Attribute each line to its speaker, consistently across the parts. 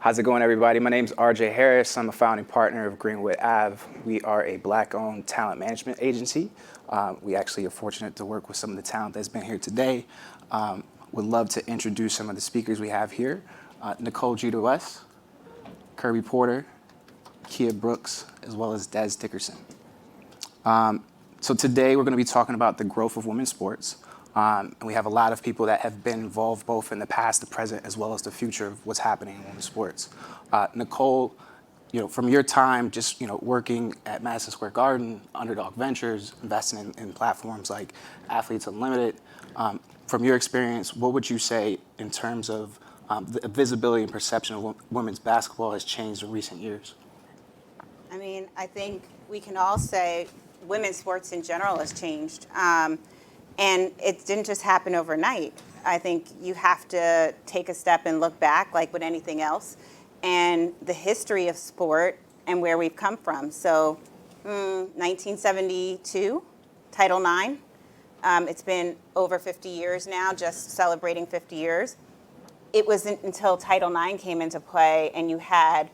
Speaker 1: How's it going, everybody? My name's RJ Harris. I'm a founding partner of Greenwood Ave. We are a Black-owned talent management agency. We actually are fortunate to work with some of the talent that's been here today. Would love to introduce some of the speakers we have here. Nicole Jeter-West, Kirby Porter, Kia Brooks, as well as Des Dickerson. So today we're going to be talking about the growth of women's sports. And we have a lot of people that have been involved both in the past, the present, as well as the future of what's happening in women's sports. Nicole, from your time just working at Madison Square Garden, Underdog Ventures, investing in platforms like Athletes Unlimited, from your experience, what would you say in terms of the visibility and perception of women's basketball has changed in recent years?
Speaker 2: I mean, I think we can all say women's sports in general has changed. And it didn't just happen overnight. I think you have to take a step and look back, like with anything else, and the history of sport and where we've come from. So 1972, Title IX. It's been over 50 years now, just celebrating 50 years. It wasn't until Title IX came into play and you had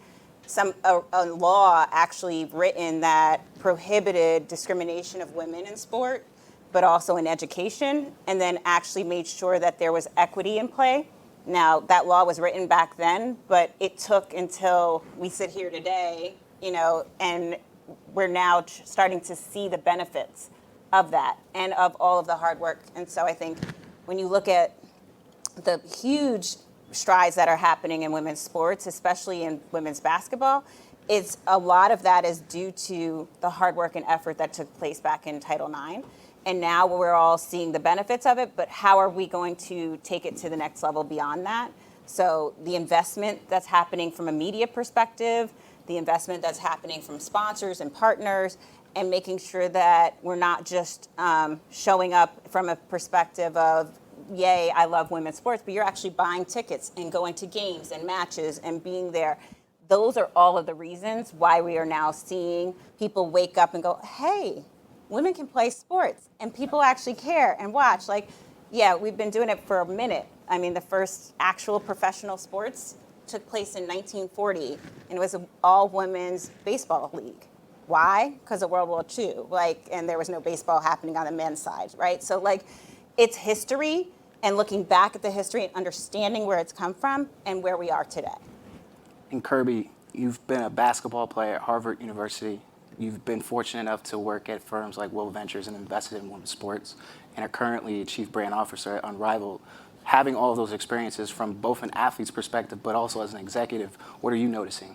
Speaker 2: a law actually written that prohibited discrimination of women in sport, but also in education, and then actually made sure that there was equity in play. Now, that law was written back then, but it took until we sit here today, and we're now starting to see the benefits of that and of all of the hard work. And so I think when you look at the huge strides that are happening in women's sports, especially in women's basketball, it's a lot of that is due to the hard work and effort that took place back in Title IX. And now we're all seeing the benefits of it, but how are we going to take it to the next level beyond that? So the investment that's happening from a media perspective, the investment that's happening from sponsors and partners, and making sure that we're not just showing up from a perspective of, yay, I love women's sports, but you're actually buying tickets and going to games and matches and being there. Those are all of the reasons why we are now seeing people wake up and go, hey, women can play sports and people actually care and watch. We've been doing it for a minute. I mean, the first actual professional sports took place in 1940, and it was an all-women's baseball league. Why? Because of World War II, and there was no baseball happening on the men's side, right? So, it's history and looking back at the history and understanding where it's come from and where we are today.
Speaker 1: And Kirby, you've been a basketball player at Harvard University. You've been fortunate enough to work at firms like Will Ventures and invested in women's sports, and are currently a chief brand officer at Unrivaled. Having all of those experiences from both an athlete's perspective, but also as an executive, what are you noticing?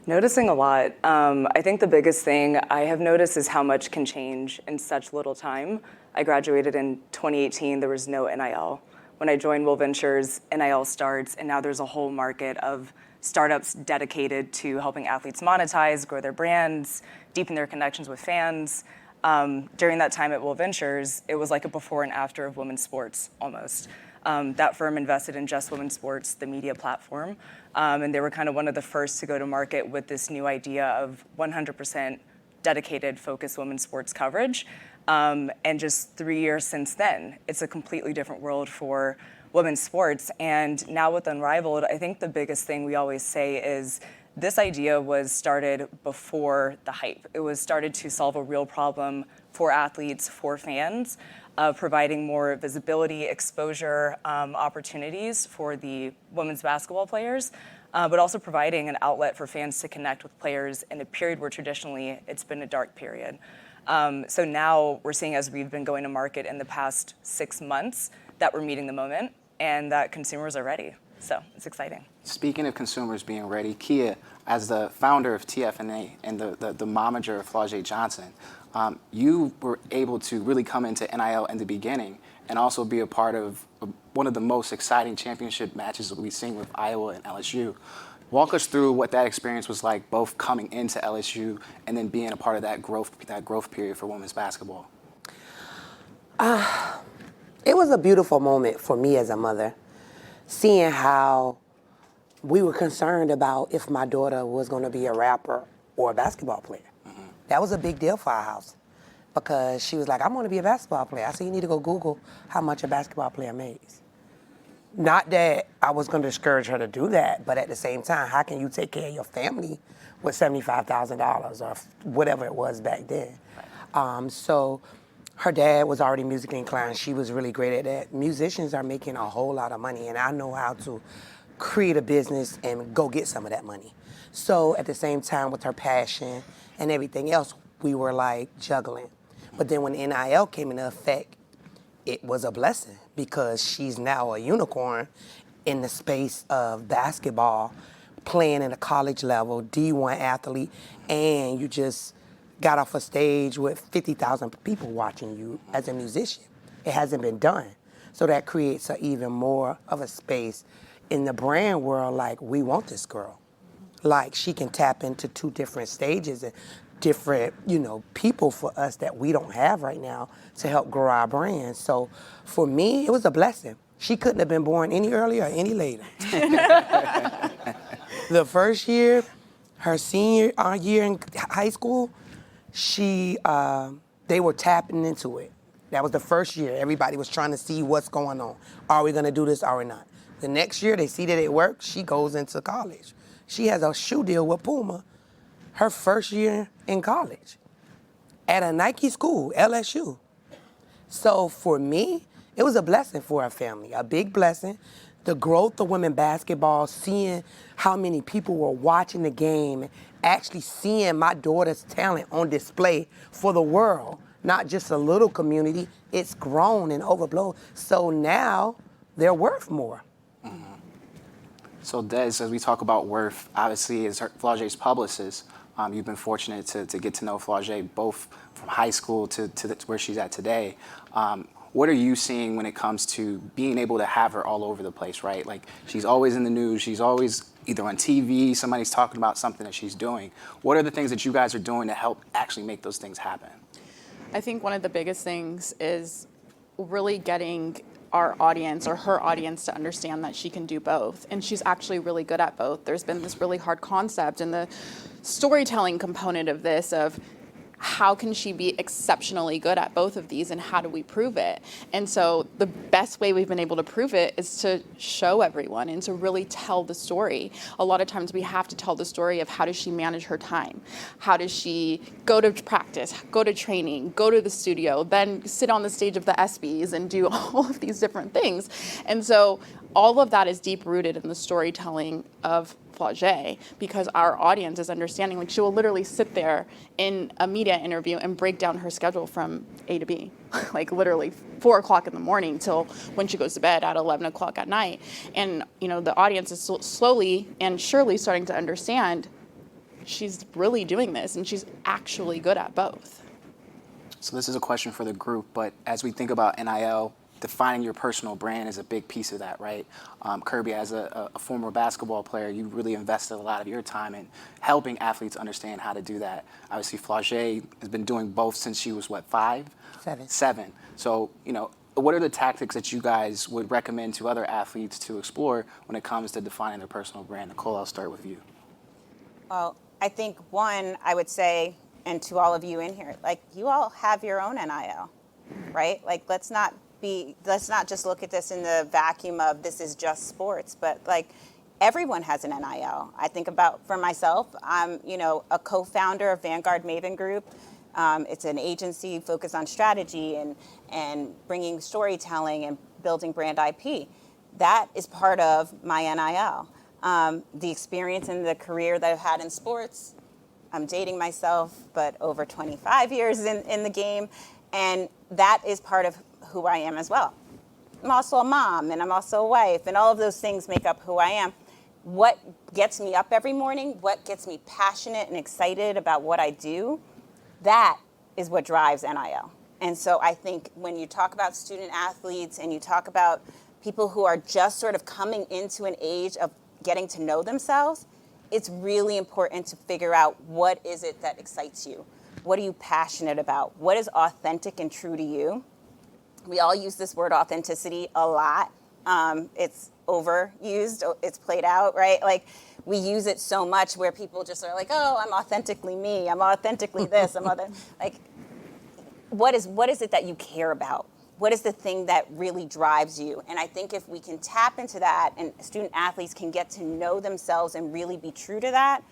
Speaker 3: Noticing a lot. I think the biggest thing I have noticed is how much can change in such little time. I graduated in 2018, there was no NIL. When I joined Will Ventures, NIL starts, and now there's a whole market of startups dedicated to helping athletes monetize, grow their brands, deepen their connections with fans. During that time at Will Ventures, it was like a before and after of women's sports, almost. That firm invested in Just Women's Sports, the media platform, and they were kind of one of the first to go to market with this new idea of 100% dedicated, focused women's sports coverage. And just 3 years since then, it's a completely different world for women's sports. And now with Unrivaled, I think the biggest thing we always say is this idea was started before the hype. It was started to solve a real problem for athletes, for fans, providing more visibility, exposure, opportunities for the women's basketball players, but also providing an outlet for fans to connect with players in a period where traditionally it's been a dark period. So now we're seeing, as we've been going to market in the past 6 months, that we're meeting the moment and that consumers are ready. So it's exciting.
Speaker 1: Speaking of consumers being ready, Kia, as the founder of TFNA and the momager of Flau'jae Johnson, you were able to really come into NIL in the beginning and also be a part of one of the most exciting championship matches that we've seen with Iowa and LSU. Walk us through what that experience was like, both coming into LSU and then being a part of that growth period for women's basketball.
Speaker 4: It was a beautiful moment for me as a mother, seeing how we were concerned about if my daughter was going to be a rapper or a basketball player. Mm-hmm. That was a big deal for our house because she was like, I'm going to be a basketball player. I said, you need to go Google how much a basketball player makes. Not that I was going to discourage her to do that, but at the same time, how can you take care of your family with $75,000 or whatever it was back then? So her dad was already musically inclined. She was really great at that. Musicians are making a whole lot of money, and I know how to create a business and go get some of that money. So at the same time, with her passion and everything else, we were like juggling. But then when NIL came into effect, it was a blessing because she's now a unicorn in the space of basketball, playing at a college level, D1 athlete, and you just got off a stage with 50,000 people watching you as a musician. It hasn't been done. So that creates even more of a space in the brand world, like, we want this girl. Like, she can tap into 2 different stages and different, people for us that we don't have right now to help grow our brand. So for me, it was a blessing. She couldn't have been born any earlier or any later. The first year, her senior year in high school, they were tapping into it. That was the first year. Everybody was trying to see what's going on. Are we gonna do this? Are we not? The next year, they see that it works. She goes into college. She has a shoe deal with Puma her first year in college at a Nike school, LSU. So for me, it was a blessing for our family, a big blessing. The growth of women basketball, seeing how many people were watching the game, actually seeing my daughter's talent on display for the world, not just a little community. It's grown and overblown. So now they're worth more.
Speaker 1: So Des, as we talk about worth, obviously as Flage's publicist, you've been fortunate to get to know Flage both from high school to where she's at today. What are you seeing when it comes to being able to have her all over the place, right? Like, she's always in the news, she's always either on TV, somebody's talking about something that she's doing. What are the things that you guys are doing to help actually make those things happen?
Speaker 5: I think one of the biggest things is really getting our audience or her audience to understand that she can do both. And she's actually really good at both. There's been this really hard concept in the storytelling component of this of how can she be exceptionally good at both of these and how do we prove it? And so the best way we've been able to prove it is to show everyone and to really tell the story. A lot of times we have to tell the story of how does she manage her time? How does she go to practice, go to training, go to the studio, then sit on the stage of the ESPYs and do all of these different things. And so all of that is deep rooted in the storytelling of Flage, because our audience is understanding. Like, she will literally sit there in a media interview and break down her schedule from A to B, like literally 4 o'clock in the morning till when she goes to bed at 11 o'clock at night. And the audience is slowly and surely starting to understand she's really doing this and she's actually good at both.
Speaker 1: So this is a question for the group, but as we think about NIL, defining your personal brand is a big piece of that, right? Kirby, as a former basketball player, you really invested a lot of your time in helping athletes understand how to do that. Obviously, Flage has been doing both since she was, 5?
Speaker 4: 7.
Speaker 1: 7. So, what are the tactics that you guys would recommend to other athletes to explore when it comes to defining their personal brand? Nicole, I'll start with you.
Speaker 2: Well, I think one, I would say, and to all of you in here, like, you all have your own NIL, right? Like, let's not just look at this in the vacuum of this is just sports, but like, everyone has an NIL. I think about, for myself, I'm, a co-founder of Vanguard Maven Group. It's an agency focused on strategy and bringing storytelling and building brand IP. That is part of my NIL. The experience and the career that I've had in sports, I'm dating myself, but over 25 years in the game, and that is part of who I am as well. I'm also a mom, and I'm also a wife, and all of those things make up who I am. What gets me up every morning, what gets me passionate and excited about what I do, that is what drives NIL. And so I think when you talk about student athletes and you talk about people who are just sort of coming into an age of getting to know themselves, it's really important to figure out what is it that excites you. What are you passionate about? What is authentic and true to you? We all use this word authenticity a lot. It's overused, it's played out, right? Like, we use it so much where people just are like, oh, I'm authentically me, I'm authentically this, like, what is it that you care about? what is the thing that really drives you? And I think if we can tap into that and student athletes can get to know themselves and really be true to that,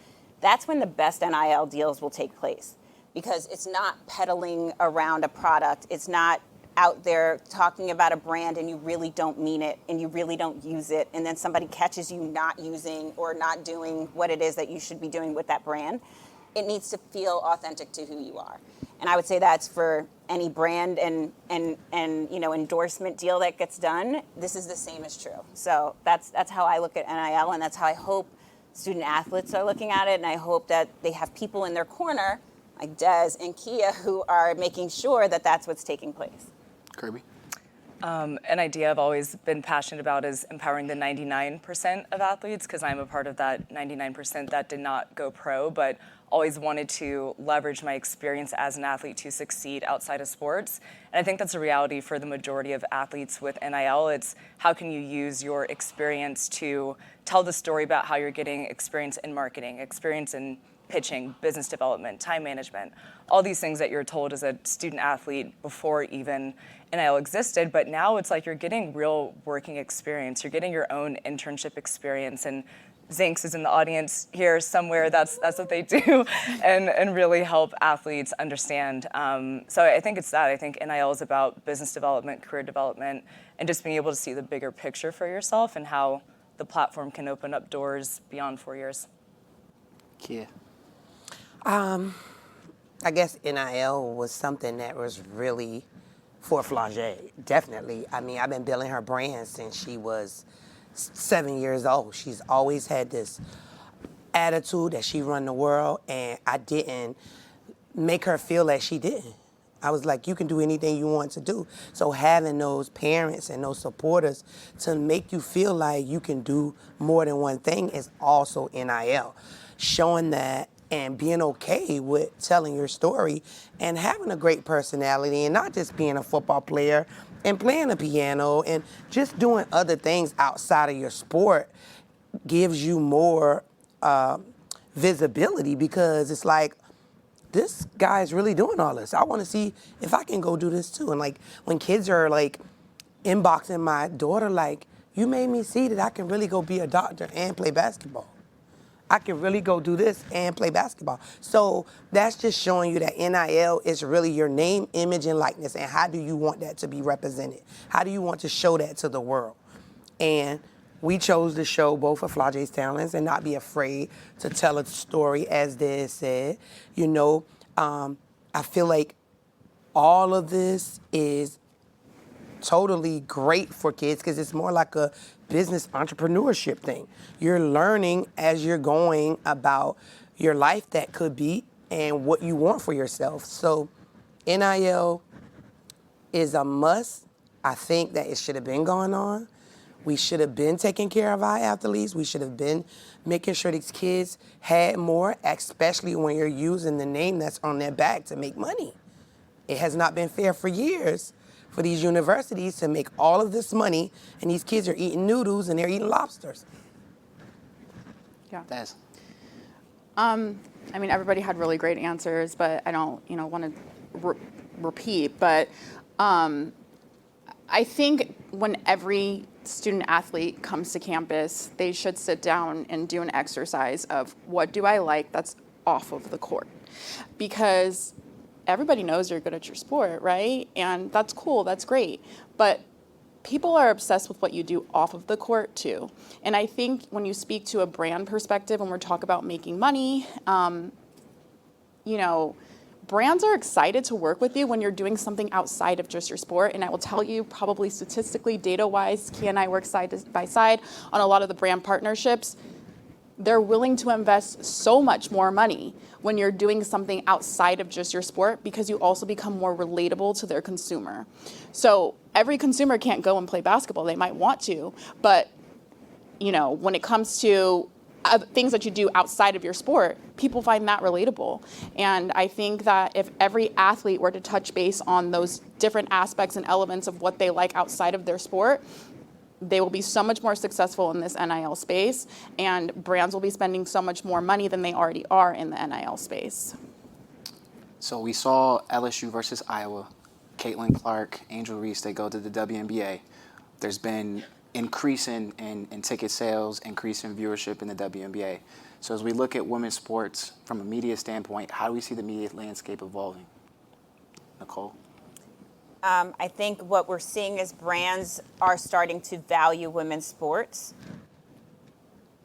Speaker 2: that's when the best NIL deals will take place. Because it's not peddling around a product. It's not out there talking about a brand and you really don't mean it and you really don't use it. And then somebody catches you not using or not doing what it is that you should be doing with that brand. It needs to feel authentic to who you are. And I would say that's for any brand and endorsement deal that gets done. This is the same as true. So that's how I look at NIL, and that's how I hope student athletes are looking at it. And I hope that they have people in their corner like Des and Kia who are making sure that that's what's taking place.
Speaker 1: Kirby?
Speaker 3: An idea I've always been passionate about is empowering the 99% of athletes, because I'm a part of that 99% that did not go pro, but always wanted to leverage my experience as an athlete to succeed outside of sports. And I think that's a reality for the majority of athletes with NIL. It's how can you use your experience to tell the story about how you're getting experience in marketing, experience in pitching, business development, time management, all these things that you're told as a student athlete before even NIL existed. But now it's like you're getting real working experience. You're getting your own internship experience. And Zinx is in the audience here somewhere. That's what they do, and really help athletes understand. So I think it's that. I think NIL is about business development, career development, and just being able to see the bigger picture for yourself and how the platform can open up doors beyond 4 years.
Speaker 1: Kia?
Speaker 4: I guess NIL was something that was really for Flage, definitely. I mean, I've been building her brand since she was 7 years old. She's always had this attitude that she run the world, and I didn't make her feel that she didn't. I was like, you can do anything you want to do. So having those parents and those supporters to make you feel like you can do more than one thing is also NIL. Showing that and being okay with telling your story and having a great personality and not just being a football player and playing the piano and just doing other things outside of your sport gives you more visibility, because it's like, this guy is really doing all this. I want to see if I can go do this too. And like when kids are like inboxing my daughter, like, you made me see that I can really go be a doctor and play basketball. I can really go do this and play basketball. So that's just showing you that NIL is really your name, image, and likeness. And how do you want that to be represented? How do you want to show that to the world? And we chose to show both of Flage's talents and not be afraid to tell a story, as Des said. You know, I feel like all of this is totally great for kids because it's more like a business entrepreneurship thing. You're learning as you're going about your life that could be and what you want for yourself. So NIL is a must. I think that it should have been going on. We should have been taking care of our athletes. We should have been making sure these kids had more, especially when you're using the name that's on their back to make money. It has not been fair for years for these universities to make all of this money, and these kids are eating noodles and they're eating lobsters.
Speaker 5: Yeah.
Speaker 1: Des?
Speaker 5: I mean, everybody had really great answers, but I don't, want to repeat. But I think when every student athlete comes to campus, they should sit down and do an exercise of what do I like that's off of the court, because everybody knows you're good at your sport, right? And that's cool, that's great. But people are obsessed with what you do off of the court too. And I think when you speak to a brand perspective, when we're talking about making money, brands are excited to work with you when you're doing something outside of just your sport. And I will tell you, probably statistically, data-wise, Kia and I work side by side on a lot of the brand partnerships. They're willing to invest so much more money when you're doing something outside of just your sport, because you also become more relatable to their consumer. So every consumer can't go and play basketball. They might want to, but when it comes to things that you do outside of your sport, people find that relatable. And I think that if every athlete were to touch base on those different aspects and elements of what they like outside of their sport, they will be so much more successful in this NIL space, and brands will be spending so much more money than they already are in the NIL space.
Speaker 1: So we saw LSU versus Iowa. Caitlin Clark, Angel Reese, they go to the WNBA. There's been increase in ticket sales, increase in viewership in the WNBA. So as we look at women's sports from a media standpoint, how do we see the media landscape evolving? Nicole?
Speaker 2: I think what we're seeing is brands are starting to value women's sports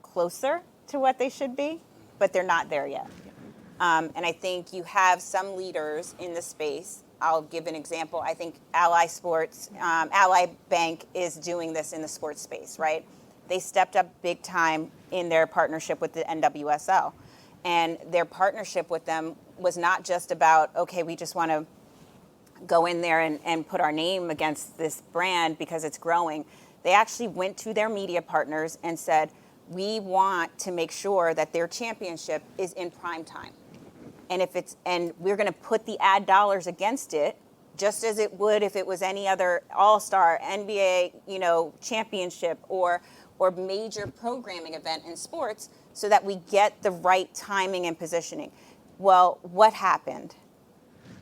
Speaker 2: closer to what they should be, but they're not there yet. And I think you have some leaders in the space. I'll give an example. I think Ally Bank is doing this in the sports space, right? They stepped up big time in their partnership with the NWSL. And their partnership with them was not just about, okay, we just want to go in there and put our name against this brand because it's growing. They actually went to their media partners and said, we want to make sure that their championship is in prime time. And we're going to put the ad dollars against it, just as it would if it was any other All-Star, NBA, championship or major programming event in sports, so that we get the right timing and positioning. Well, what happened?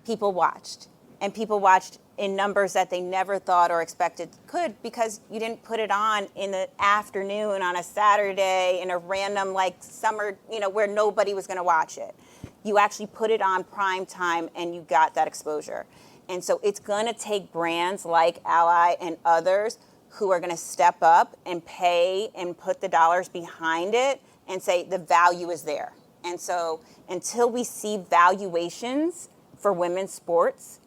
Speaker 2: People watched. And people watched in numbers that they never thought or expected could, because you didn't put it on in the afternoon on a Saturday in a random summer, where nobody was going to watch it. You actually put it on prime time and you got that exposure. And so it's going to take brands like Ally and others who are going to step up and pay and put the dollars behind it and say the value is there. And so until we see valuations for women's sports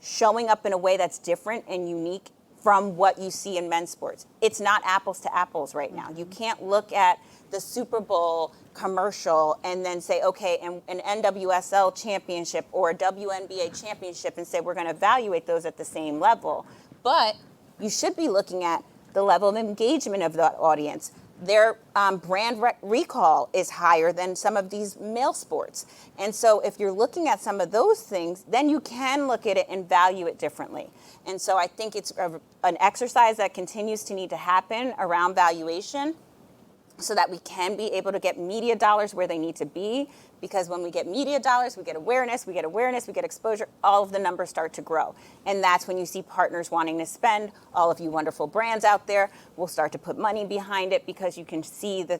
Speaker 2: showing up in a way that's different and unique from what you see in men's sports, it's not apples to apples right now. You can't look at the Super Bowl commercial and then say, okay, and an NWSL championship or a WNBA championship and say we're going to evaluate those at the same level. But you should be looking at the level of engagement of the audience. Their brand recall is higher than some of these male sports. And so if you're looking at some of those things, then you can look at it and value it differently. And so I think it's an exercise that continues to need to happen around valuation, so that we can be able to get media dollars where they need to be. Because when we get media dollars, we get awareness, we get exposure, all of the numbers start to grow. And that's when you see partners wanting to spend. All of you wonderful brands out there will start to put money behind it because you can see the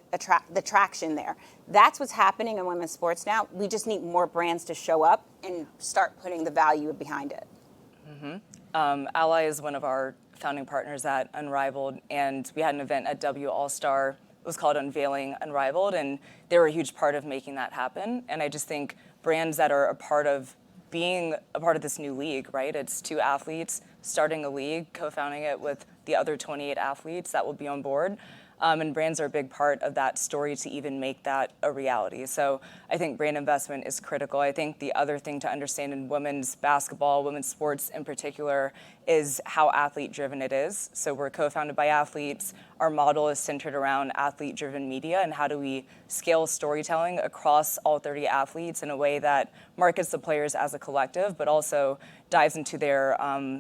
Speaker 2: traction there. That's what's happening in women's sports now. We just need more brands to show up and start putting the value behind it.
Speaker 3: Ally is one of our founding partners at Unrivaled, and we had an event at W All-Star. It was called Unveiling Unrivaled, and they were a huge part of making that happen. And I just think brands that are a part of being a part of this new league, right? It's 2 athletes starting a league, co-founding it with the other 28 athletes that will be on board. And brands are a big part of that story to even make that a reality. So I think brand investment is critical. I think the other thing to understand in women's basketball, women's sports in particular, is how athlete-driven it is. So we're co-founded by athletes. Our model is centered around athlete-driven media, and how do we scale storytelling across all 30 athletes in a way that markets the players as a collective, but also dives into their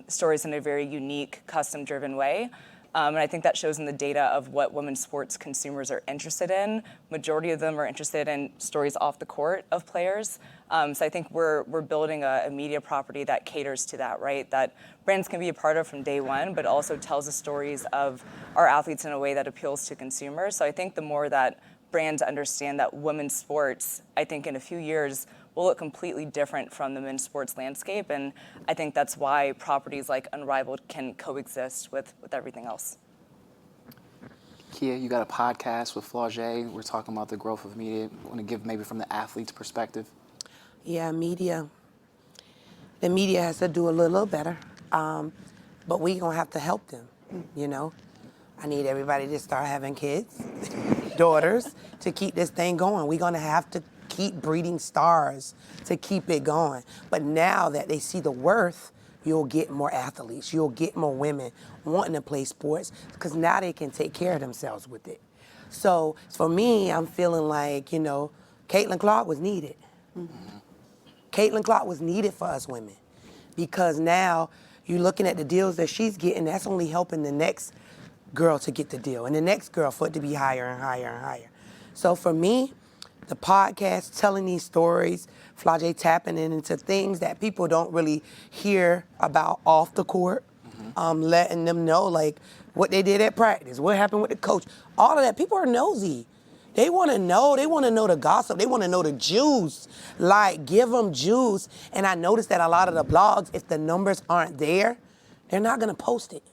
Speaker 3: stories in a very unique, custom-driven way. And I think that shows in the data of what women's sports consumers are interested in. Majority of them are interested in stories off the court of players. So I think we're building a media property that caters to that, right? That brands can be a part of from day one, but also tells the stories of our athletes in a way that appeals to consumers. So I think the more that brands understand that women's sports, I think in a few years, will look completely different from the men's sports landscape. And I think that's why properties like Unrivaled can coexist with everything else.
Speaker 1: Kia, you got a podcast with Flauget. We're talking about the growth of media. Want to give maybe from the athlete's perspective?
Speaker 4: Yeah, media. The media has to do a little better, but we're going to have to help them, I need everybody to start having kids, daughters, to keep this thing going. We're going to have to keep breeding stars to keep it going. But now that they see the worth, you'll get more athletes. You'll get more women wanting to play sports because now they can take care of themselves with it. So for me, I'm feeling like, Caitlin Clark was needed. Mm-hmm. Caitlin Clark was needed for us women because now you're looking at the deals that she's getting, that's only helping the next girl to get the deal and the next girl for it to be higher and higher and higher. So for me, the podcast, telling these stories, Flage tapping into things that people don't really hear about off the court, letting them know like what they did at practice, what happened with the coach, all of that. People are nosy. They want to know. They want to know the gossip. They want to know the juice. Like, give them juice. And I noticed that a lot of the blogs, if the numbers aren't there, they're not going to post it.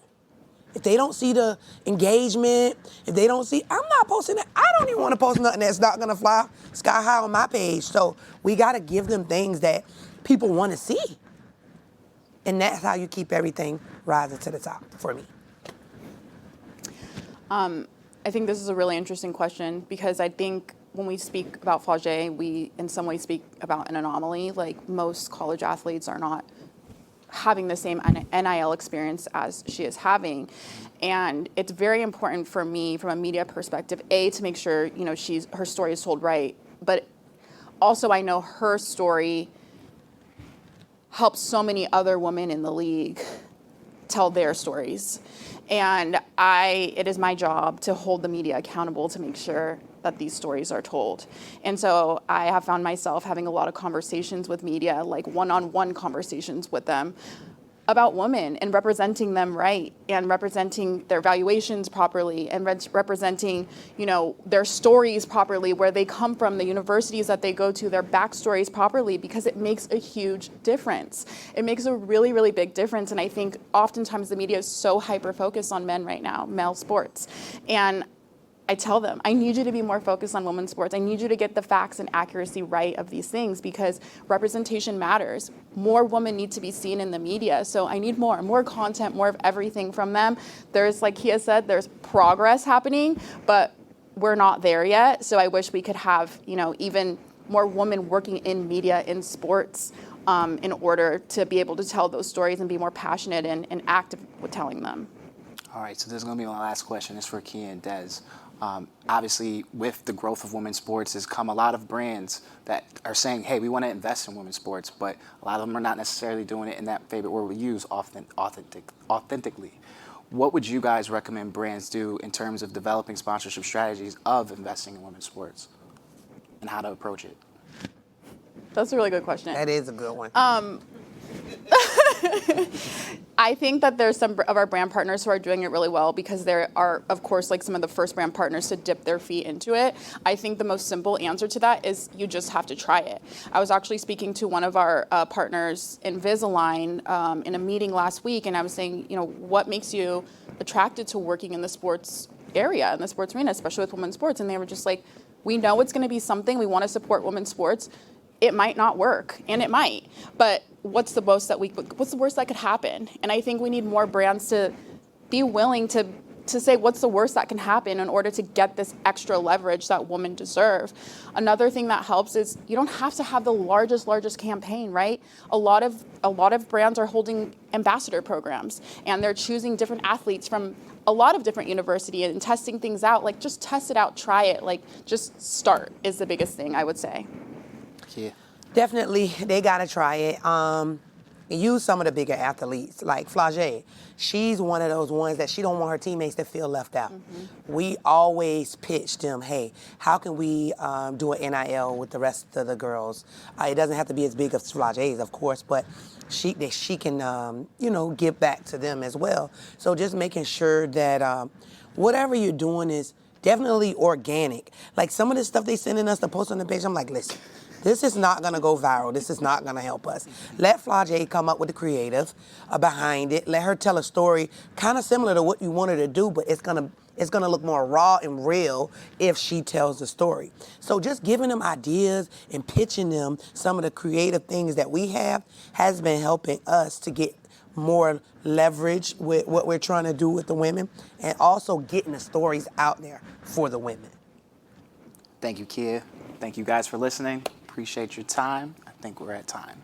Speaker 4: If they don't see the engagement, if they don't see, I'm not posting it. I don't even want to post nothing that's not going to fly sky high on my page. So we got to give them things that people want to see. And that's how you keep everything rising to the top for me.
Speaker 5: I think this is a really interesting question because I think when we speak about Flage, we in some way speak about an anomaly. Like most college athletes are not having the same NIL experience as she is having. And it's very important for me from a media perspective, to make sure, her story is told right. But also I know her story helps so many other women in the league tell their stories. And it is my job to hold the media accountable to make sure that these stories are told. And so I have found myself having a lot of conversations with media, like one-on-one conversations with them about women and representing them right and representing their valuations properly and representing, their stories properly, where they come from, the universities that they go to, their backstories properly, because it makes a huge difference. It makes a really, really big difference. And I think oftentimes the media is so hyper-focused on men right now, male sports. And I tell them, I need you to be more focused on women's sports. I need you to get the facts and accuracy right of these things because representation matters. More women need to be seen in the media. So I need more content, more of everything from them. There's, like Kia said, there's progress happening, but we're not there yet. So I wish we could have, even more women working in media, in sports, in order to be able to tell those stories and be more passionate and active with telling them.
Speaker 1: All right, so this is going to be my last question. It's for Kia and Des. Obviously, with the growth of women's sports has come a lot of brands that are saying, hey, we want to invest in women's sports, but a lot of them are not necessarily doing it in that favorite word we use, authentically. What would you guys recommend brands do in terms of developing sponsorship strategies of investing in women's sports and how to approach it?
Speaker 5: That's a really good question.
Speaker 4: That is a good one.
Speaker 5: I think that there's some of our brand partners who are doing it really well because there are, of course, like some of the first brand partners to dip their feet into it. I think the most simple answer to that is you just have to try it. I was actually speaking to one of our partners, Invisalign, in a meeting last week, and I was saying, what makes you attracted to working in the sports area, in the sports arena, especially with women's sports? And they were just like, we know it's going to be something. We want to support women's sports. It might not work, and it might, but what's the worst that could happen? And I think we need more brands to be willing to say what's the worst that can happen in order to get this extra leverage that women deserve. Another thing that helps is you don't have to have the largest campaign, right? A lot of brands are holding ambassador programs, and they're choosing different athletes from a lot of different universities and testing things out. Like, just test it out, try it. Like, just start is the biggest thing I would say.
Speaker 1: Yeah.
Speaker 4: Definitely, they gotta try it. Use some of the bigger athletes, like Flage. She's one of those ones that she don't want her teammates to feel left out. Mm-hmm. We always pitch them, hey, how can we do an NIL with the rest of the girls? It doesn't have to be as big as Flage's, of course, but she can, give back to them as well. So just making sure that whatever you're doing is definitely organic. Like some of the stuff they sending us to post on the page, I'm like, listen, this is not going to go viral. This is not going to help us. Let Flage come up with the creative behind it. Let her tell a story kind of similar to what you want her to do, but it's going to look more raw and real if she tells the story. So just giving them ideas and pitching them some of the creative things that we have has been helping us to get more leverage with what we're trying to do with the women and also getting the stories out there for the women.
Speaker 1: Thank you, Kia. Thank you guys for listening. Appreciate your time. I think we're at time.